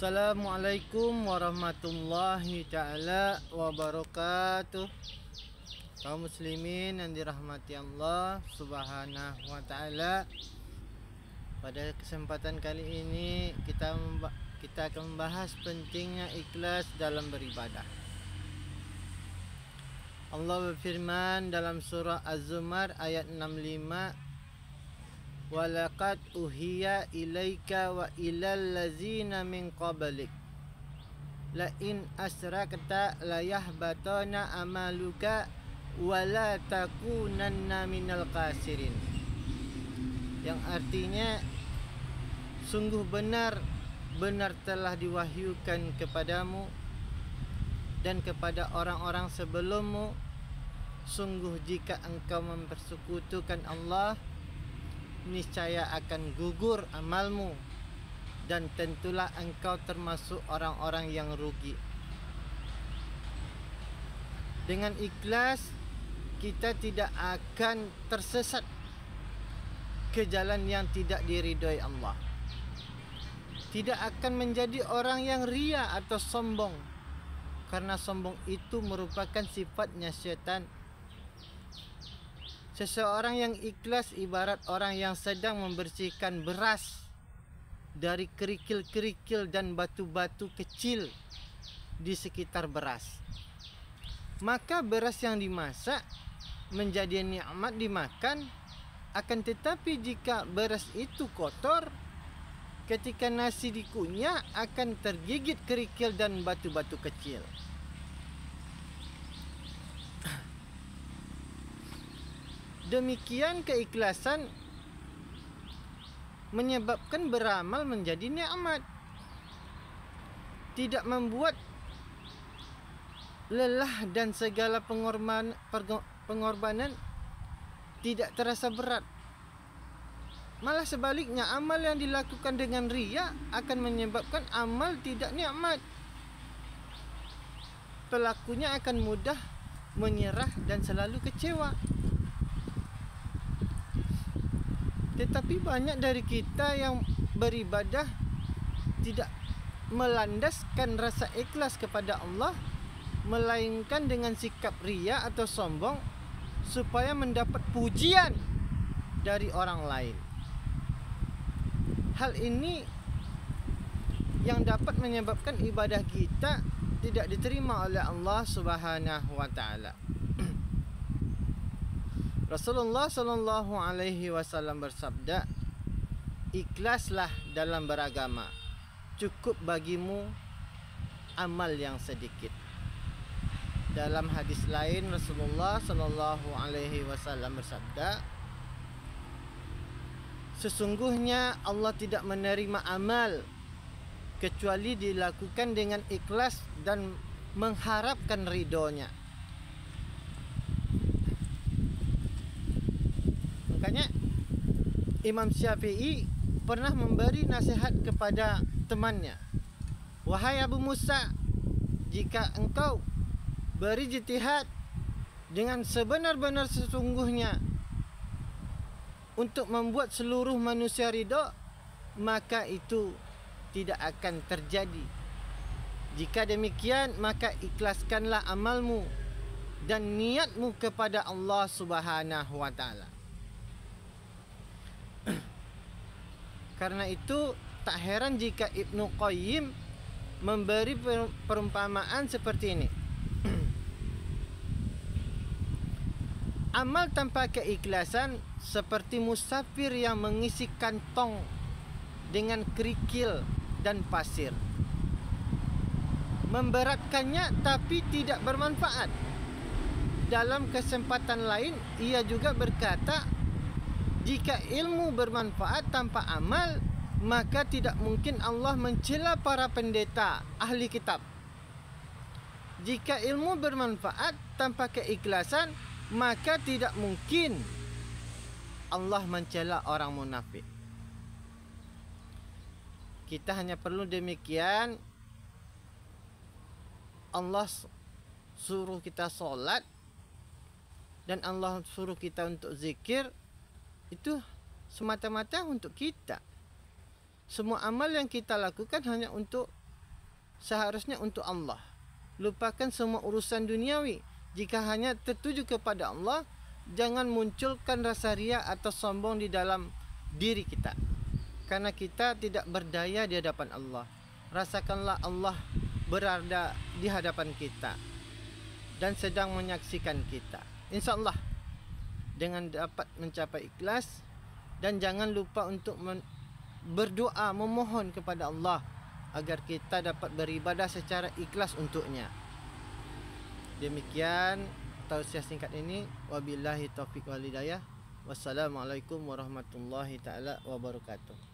Assalamualaikum warahmatullahi ta'ala wabarakatuh. Kaum muslimin yang dirahmati Allah subhanahu wa ta'ala, pada kesempatan kali ini kita akan membahas pentingnya ikhlas dalam beribadah. Allah berfirman dalam surah Az-Zumar ayat 65, walaqad uhiya ilaika wa ilal ladzina min qablik la in asrakta la yahbatana amaluka wa la takunanna minal khasirin. Yang artinya, sungguh benar telah diwahyukan kepadamu dan kepada orang-orang sebelummu, sungguh jika engkau mempersekutukan Allah, niscaya akan gugur amalmu dan tentulah engkau termasuk orang-orang yang rugi. Dengan ikhlas kita tidak akan tersesat ke jalan yang tidak diridhoi Allah. Tidak akan menjadi orang yang ria atau sombong, karena sombong itu merupakan sifatnya syaitan. Seseorang yang ikhlas ibarat orang yang sedang membersihkan beras dari kerikil-kerikil dan batu-batu kecil di sekitar beras. Maka beras yang dimasak menjadi nikmat dimakan, akan tetapi jika beras itu kotor, ketika nasi dikunyah akan tergigit kerikil dan batu-batu kecil. Demikian keikhlasan menyebabkan beramal menjadi nikmat, tidak membuat lelah dan segala pengorbanan tidak terasa berat. Malah sebaliknya, amal yang dilakukan dengan riya akan menyebabkan amal tidak nikmat. Pelakunya akan mudah menyerah dan selalu kecewa. Tetapi banyak dari kita yang beribadah tidak melandaskan rasa ikhlas kepada Allah, melainkan dengan sikap riya atau sombong supaya mendapat pujian dari orang lain. Hal ini yang dapat menyebabkan ibadah kita tidak diterima oleh Allah Subhanahu wa ta'ala. Rasulullah sallallahu alaihi wasallam bersabda, ikhlaslah dalam beragama, cukup bagimu amal yang sedikit. Dalam hadis lain Rasulullah sallallahu alaihi wasallam bersabda, sesungguhnya Allah tidak menerima amal kecuali dilakukan dengan ikhlas dan mengharapkan ridhonya. Makanya Imam Syafi'i pernah memberi nasihat kepada temannya, wahai Abu Musa, jika engkau berijtihad dengan sebenar-benar sesungguhnya untuk membuat seluruh manusia ridha, maka itu tidak akan terjadi. Jika demikian, maka ikhlaskanlah amalmu dan niatmu kepada Allah Subhanahu wa ta'ala. Karena itu tak heran jika Ibnu Qayyim memberi perumpamaan seperti ini. Amal tanpa keikhlasan seperti musafir yang mengisi kantong dengan kerikil dan pasir. Memberatkannya tapi tidak bermanfaat. Dalam kesempatan lain ia juga berkata, jika ilmu bermanfaat tanpa amal, maka tidak mungkin Allah mencela para pendeta ahli kitab. Jika ilmu bermanfaat tanpa keikhlasan, maka tidak mungkin Allah mencela orang munafik. Kita hanya perlu demikian. Allah suruh kita sholat dan Allah suruh kita untuk zikir, itu semata-mata untuk kita. Semua amal yang kita lakukan hanya untuk seharusnya untuk Allah. Lupakan semua urusan duniawi. Jika hanya tertuju kepada Allah, jangan munculkan rasa riya atau sombong di dalam diri kita, karena kita tidak berdaya di hadapan Allah. Rasakanlah Allah berada di hadapan kita dan sedang menyaksikan kita. InsyaAllah dengan dapat mencapai ikhlas. Dan jangan lupa untuk berdoa, memohon kepada Allah agar kita dapat beribadah secara ikhlas untuknya. Demikian tausiah singkat ini. Wabillahi taufiq wal hidayah. Wassalamualaikum warahmatullahi taala wabarakatuh.